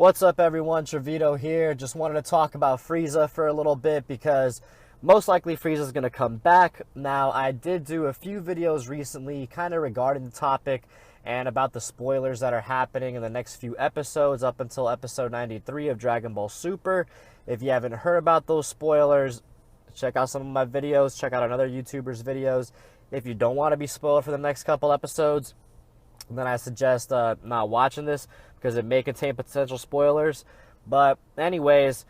What's up, everyone? Trevito here. Just wanted to talk about Frieza for a little bit because most likely Frieza is going to come back. Now, I did do a few videos recently kind of regarding the topic and about the spoilers that are happening in the next few episodes up until episode 93 of Dragon Ball Super. If you haven't heard about those spoilers, check out some of my videos. Check out another YouTuber's videos. If you don't want to be spoiled for the next couple episodes, then I suggest not watching this because it may contain potential spoilers. But anyways,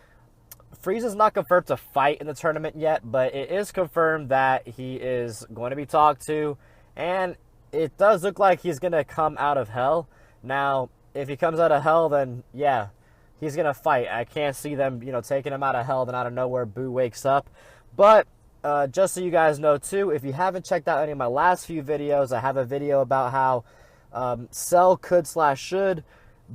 Frieza's not confirmed to fight in the tournament yet, but it is confirmed that he is going to be talked to, and it does look like he's going to come out of hell. Now, if he comes out of hell, then yeah, he's going to fight. I can't see them, taking him out of hell, then out of nowhere, Boo wakes up. But just so you guys know, too, if you haven't checked out any of my last few videos, I have a video about how Cell could/should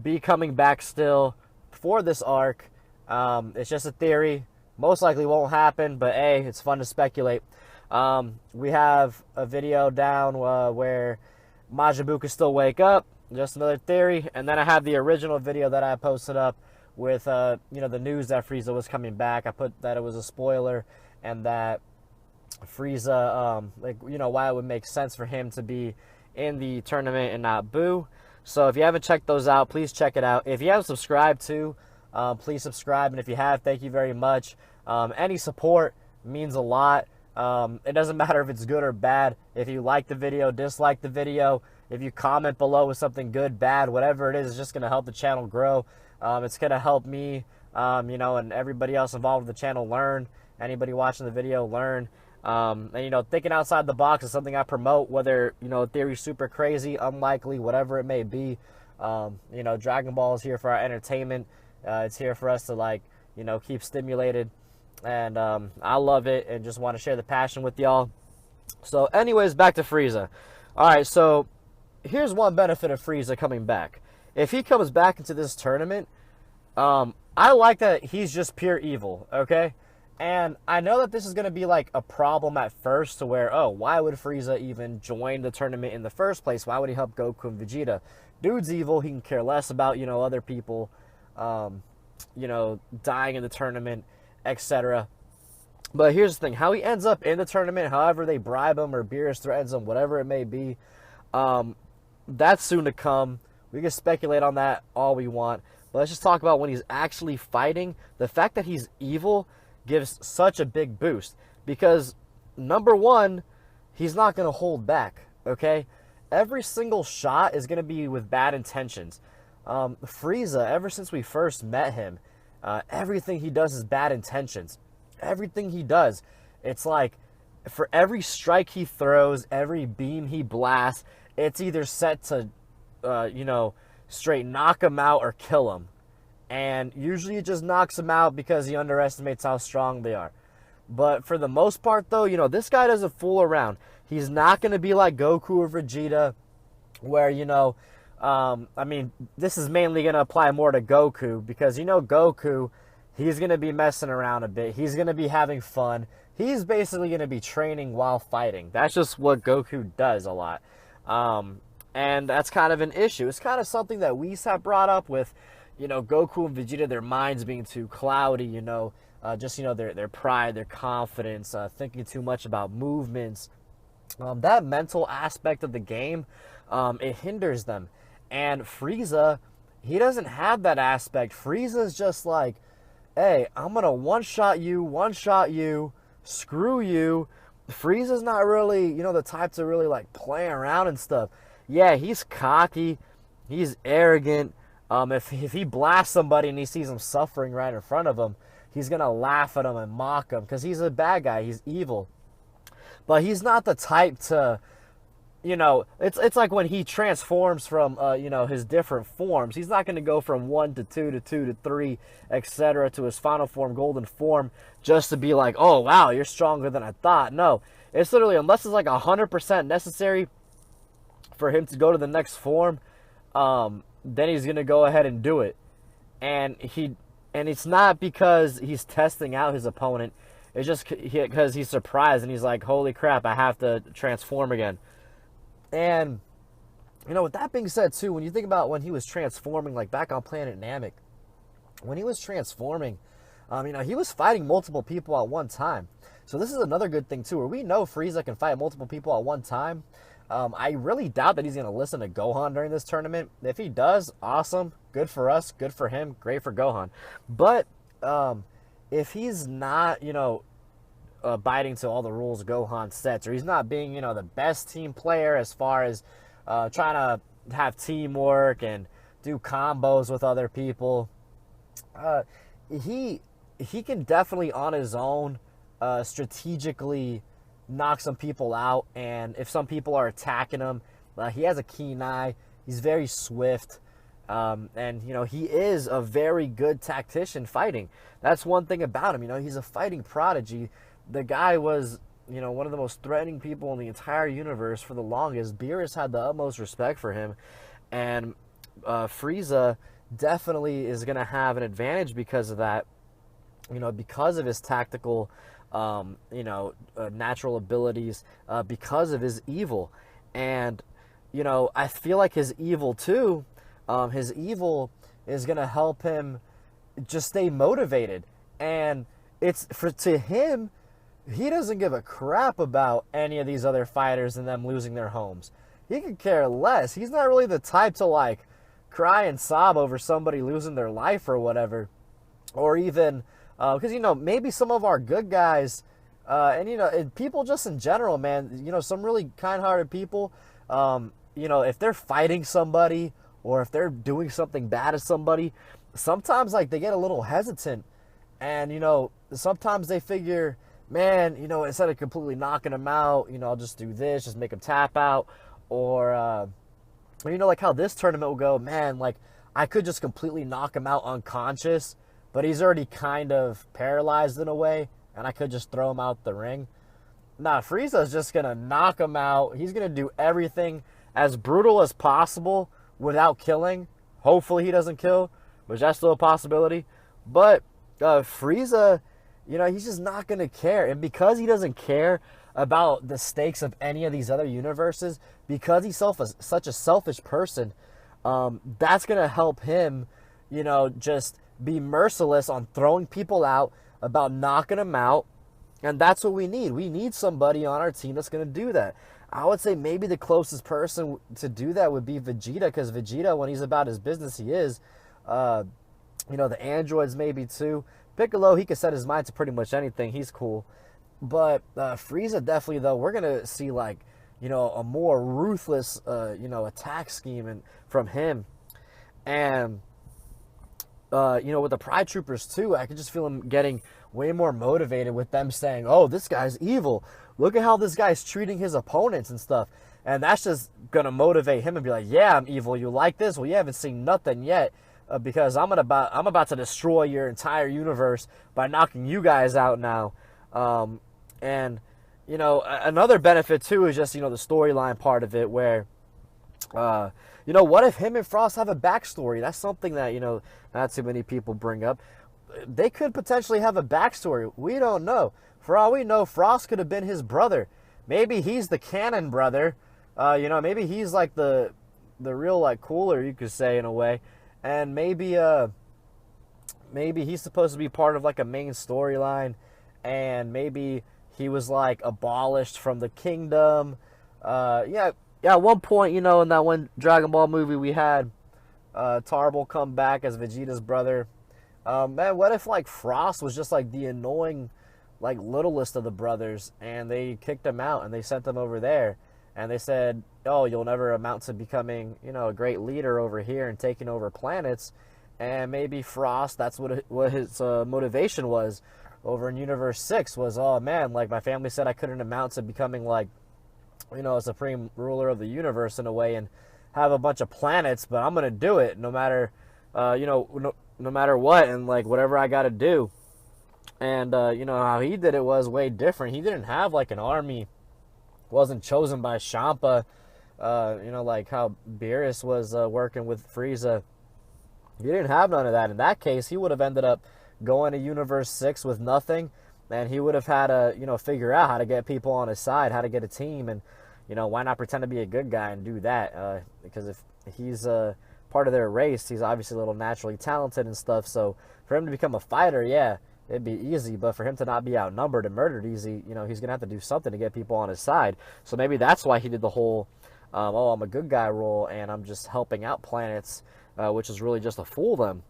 be coming back still for this arc. It's just a theory. Most likely won't happen, but hey, it's fun to speculate. We have a video down where Majin Buu could still wake up. Just another theory. And then I have the original video that I posted up with the news that Frieza was coming back. I put that it was a spoiler and that Frieza, why it would make sense for him to be in the tournament and not Boo. So if you haven't checked those out, please check it out. If you haven't subscribed to, please subscribe. And if you have, thank you very much. Any support means a lot. It doesn't matter if it's good or bad. If you like the video, dislike the video, if you comment below with something good, bad, whatever it is, it's just going to help the channel grow. It's going to help me, and everybody else involved with the channel learn. Anybody watching the video learn. And thinking outside the box is something I promote, whether theory's super crazy, unlikely, whatever it may be. Dragon Ball is here for our entertainment. It's here for us to keep stimulated, and I love it and just want to share the passion with y'all. So anyways, back to Frieza. All right, so here's one benefit of Frieza coming back. If he comes back into this tournament, I like that he's just pure evil, okay? And I know that this is going to be like a problem at first to where, oh, why would Frieza even join the tournament in the first place? Why would he help Goku and Vegeta? Dude's evil. He can care less about, other people, dying in the tournament, etc. But here's the thing. How he ends up in the tournament, however they bribe him or Beerus threatens him, whatever it may be, that's soon to come. We can speculate on that all we want. But let's just talk about when he's actually fighting. The fact that he's evil gives such a big boost because, number one, he's not going to hold back, okay? Every single shot is going to be with bad intentions. Frieza, ever since we first met him, everything he does is bad intentions. Everything he does, it's like for every strike he throws, every beam he blasts, it's either set to, straight knock him out or kill him. And usually it just knocks him out because he underestimates how strong they are. But for the most part, though, this guy doesn't fool around. He's not going to be like Goku or Vegeta where, this is mainly going to apply more to Goku because, Goku, he's going to be messing around a bit. He's going to be having fun. He's basically going to be training while fighting. That's just what Goku does a lot. And that's kind of an issue. It's kind of something that Whis have brought up with, Goku and Vegeta, their minds being too cloudy, their pride, their confidence, thinking too much about movements. That mental aspect of the game, it hinders them. And Frieza, he doesn't have that aspect. Frieza's just like, hey, I'm going to one-shot you, screw you. Frieza's not really, the type to really, play around and stuff. Yeah, he's cocky. He's arrogant. If he blasts somebody and he sees them suffering right in front of him, he's going to laugh at them and mock them because he's a bad guy. He's evil. But he's not the type to, it's like when he transforms from, his different forms. He's not going to go from 1 to 2 to 2 to 3, etc. to his final form, golden form, just to be like, oh, wow, you're stronger than I thought. No, it's literally, unless it's like 100% necessary for him to go to the next form, then he's going to go ahead and do it. And it's not because he's testing out his opponent. It's just because he's surprised and he's like, holy crap, I have to transform again. And with that being said, too, when you think about when he was transforming, back on Planet Namek, when he was transforming, he was fighting multiple people at one time. So this is another good thing too, where we know Frieza can fight multiple people at one time. I really doubt that he's going to listen to Gohan during this tournament. If he does, awesome. Good for us. Good for him. Great for Gohan. But if he's not, abiding to all the rules Gohan sets, or he's not being, the best team player as far as trying to have teamwork and do combos with other people, he can definitely on his own strategically knock some people out. And if some people are attacking him, he has a keen eye. He's very swift. And he is a very good tactician fighting. That's one thing about him. He's a fighting prodigy. The guy was, one of the most threatening people in the entire universe for the longest. Beerus had the utmost respect for him. And Frieza definitely is going to have an advantage because of that, because of his tactical, natural abilities, because of his evil. And, I feel like his evil too, his evil is going to help him just stay motivated. And to him, he doesn't give a crap about any of these other fighters and them losing their homes. He could care less. He's not really the type to cry and sob over somebody losing their life or whatever. Or even, because, maybe some of our good guys, and people just in general, man, some really kind-hearted people, if they're fighting somebody or if they're doing something bad to somebody, sometimes, they get a little hesitant. And, sometimes they figure, man, instead of completely knocking them out, I'll just do this, just make them tap out. Or, how this tournament will go, man, I could just completely knock him out unconscious, but he's already kind of paralyzed in a way, and I could just throw him out the ring. Nah, Frieza's just going to knock him out. He's going to do everything as brutal as possible without killing. Hopefully he doesn't kill, which that's still a possibility. But Frieza, he's just not going to care. And because he doesn't care about the stakes of any of these other universes, because he's such a selfish person, that's going to help him, just be merciless on throwing people out, about knocking them out. And that's what we need. We need somebody on our team that's going to do that. I would say maybe the closest person to do that would be Vegeta, because Vegeta, when he's about his business, he is. The androids maybe too. Piccolo, he can set his mind to pretty much anything. He's cool. But Frieza definitely, though, we're going to see, a more ruthless, attack scheme from him. And, with the Pride Troopers, too, I could just feel him getting way more motivated with them saying, oh, this guy's evil. Look at how this guy's treating his opponents and stuff. And that's just going to motivate him and be like, yeah, I'm evil. You like this? Well, you haven't seen nothing yet. Because I'm about to destroy your entire universe by knocking you guys out now. And, another benefit, too, is just, the storyline part of it where, what if him and Frost have a backstory? That's something that, not too many people bring up. They could potentially have a backstory. We don't know. For all we know, Frost could have been his brother. Maybe he's the canon brother. Maybe he's the real, cooler, you could say, in a way. And maybe he's supposed to be part of, a main storyline. And maybe he was, abolished from the kingdom. At one point, in that one Dragon Ball movie we had, Tarble come back as Vegeta's brother. Man, what if, Frost was just, the annoying, littlest of the brothers, and they kicked him out, and they sent him over there, and they said, oh, you'll never amount to becoming, a great leader over here and taking over planets. And maybe Frost, that's what his motivation was over in Universe 6 was, oh, man, my family said I couldn't amount to becoming, a supreme ruler of the universe in a way and have a bunch of planets, but I'm going to do it no matter, no matter what, and, whatever I got to do. And, how he did it was way different. He didn't have, an army, wasn't chosen by Champa, how Beerus was working with Frieza. He didn't have none of that. In that case, he would have ended up going to Universe 6 with nothing, and he would have had to, figure out how to get people on his side, how to get a team, and, why not pretend to be a good guy and do that? Because if he's part part of their race. He's obviously a little naturally talented and stuff. So for him to become a fighter, yeah, it'd be easy. But for him to not be outnumbered and murdered easy, you know, he's going to have to do something to get people on his side. So maybe that's why he did the whole, oh, I'm a good guy role and I'm just helping out planets, which is really just to fool them.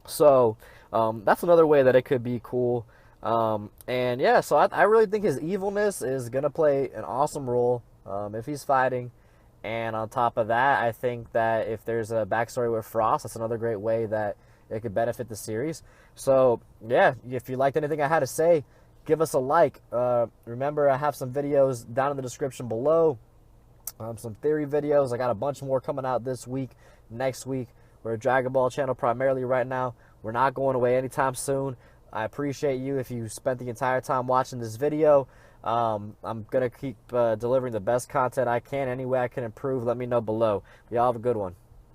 So that's another way that it could be cool. And yeah, so I really think his evilness is going to play an awesome role if he's fighting. And on top of that, I think that if there's a backstory with Frost, that's another great way that it could benefit the series. So yeah, if you liked anything I had to say, give us a like. Remember, I have some videos down in the description below, some theory videos. I got a bunch more coming out this week, next week. We're a Dragon Ball channel primarily right now. We're not going away anytime soon. I appreciate you if you spent the entire time watching this video. I'm going to keep delivering the best content I can. Any way I can improve, let me know below. Y'all have a good one.